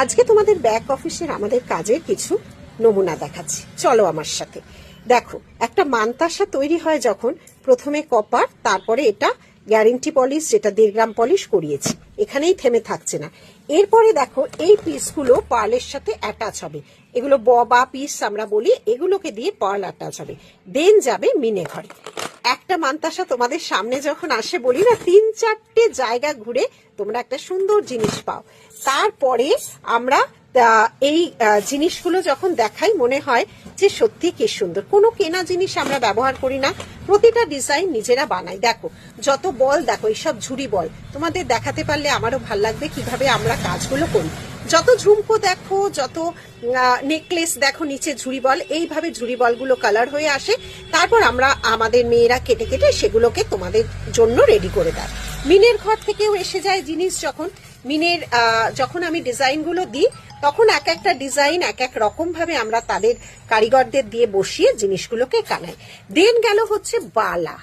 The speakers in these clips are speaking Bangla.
আজকে তোমাদের ব্যাক অফিসের আমাদের কাজের কিছু নমুনা দেখাচ্ছি, চলো আমার সাথে। দেখো, একটা মানতাসা তৈরি হয় যখন, প্রথমে কপার, তারপরে এটা গ্যারেন্টি পলিশ, যেটা 1.5 গ্রাম পলিশ করিয়েছি, এখানেই থেমে থাকছে না। এরপরে দেখো, এই পিসগুলো পার্লের সাথে অ্যাটাচ হবে, এগুলো বা পিস আমরা বলি, এগুলোকে দিয়ে পার্ল অ্যাটাচ হবে, দেন যাবে মিনে ঘরে। একটা মানতাসা তোমাদের সামনে যখন আসে, বলি না 3-4টে জায়গা ঘুরে তোমরা একটা সুন্দর জিনিস পাও। তারপরে আমরা এই জিনিসগুলো যখন দেখাই, মনে হয় যে সত্যি কি সুন্দর। কোনো কেনা জিনিস আমরা ব্যবহার করি না, প্রতিটা ডিজাইন নিজেরা বানাই। দেখো যত বল, দেখো এইসব ঝুড়ি বল, তোমাদের দেখাতে পারলে আমারও ভাল লাগবে কিভাবে আমরা কাজগুলো করি। যত ঝুমকো দেখো, যত নেকলেস দেখো, নিচে ঝুড়ি বল, এইভাবে ঝুড়ি বলগুলো কালার হয়ে আসে। তারপর আমরা আমাদের মেয়েরা কেটে কেটে সেগুলোকে তোমাদের জন্য রেডি করে দেয়। মিনের ঘর থেকেও এসে যায় জিনিস। যখন মিনের যখন আমি ডিজাইনগুলো দিই, তখন এক একটা ডিজাইন এক এক রকম ভাবে আমরা তাদের কারিগরদের দিয়ে বসিয়ে জিনিসগুলোকে কানাই। দেন গেল হচ্ছে বালা,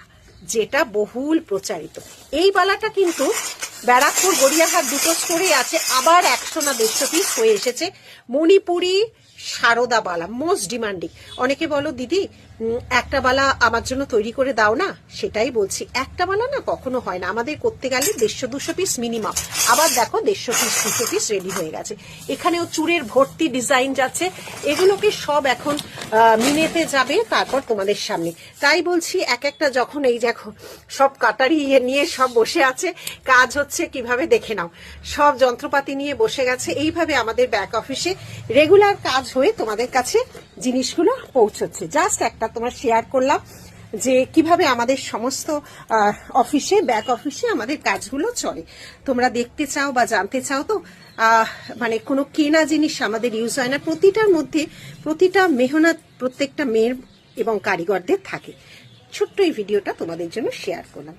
যেটা বহুল প্রচারিত। এই বালাটা কিন্তু ব্যারাকপুর, গড়িয়াহাট দুটো স্টোরে আছে, আবার 100 না 150 পিস হয়ে এসেছে। মণিপুরি সারদা বালা মোস্ট ডিমান্ডিং। অনেকে বলো দিদি একটা বালা আমার জন্য তৈরি করে দাও না, সেটাই বলছি, একটা বালা না কখনো হয় না, আমাদের করতে গেলে 150-200 পিস মিনিমাম। আবার দেখো 150 পিস 200 পিস রেডি হয়ে গেছে। এখানেও চুড়ের ভর্তি ডিজাইন যাচ্ছে, এগুলোকে সব এখন মিনেতে যাবে, তারপর তোমাদের সামনে। তাই বলছি, এক একটা যখন এই দেখো সব কাটারি নিয়ে সব বসে আছে, কাজ হচ্ছে কিভাবে দেখে নাও, সব যন্ত্রপাতি নিয়ে বসে গেছে। এইভাবে আমাদের ব্যাক অফিসে রেগুলার কাজ হয়ে তোমাদের কাছে জিনিসগুলো পৌঁছচ্ছে। জাস্ট একটা তোমার শেয়ার করলাম যে কিভাবে আমাদের সমস্ত অফিসে, ব্যাক অফিসে আমাদের কাজগুলো চলে। তোমরা দেখতে চাও বা জানতে চাও তো, মানে কোনো কেনা জিনিস আমাদের ইউজ হয় না, প্রতিটার মধ্যে প্রতিটা মেহনত প্রত্যেকটা মেয়ের এবং কারিগরদের থাকে। ছোট্ট এই ভিডিওটা তোমাদের জন্য শেয়ার করলাম।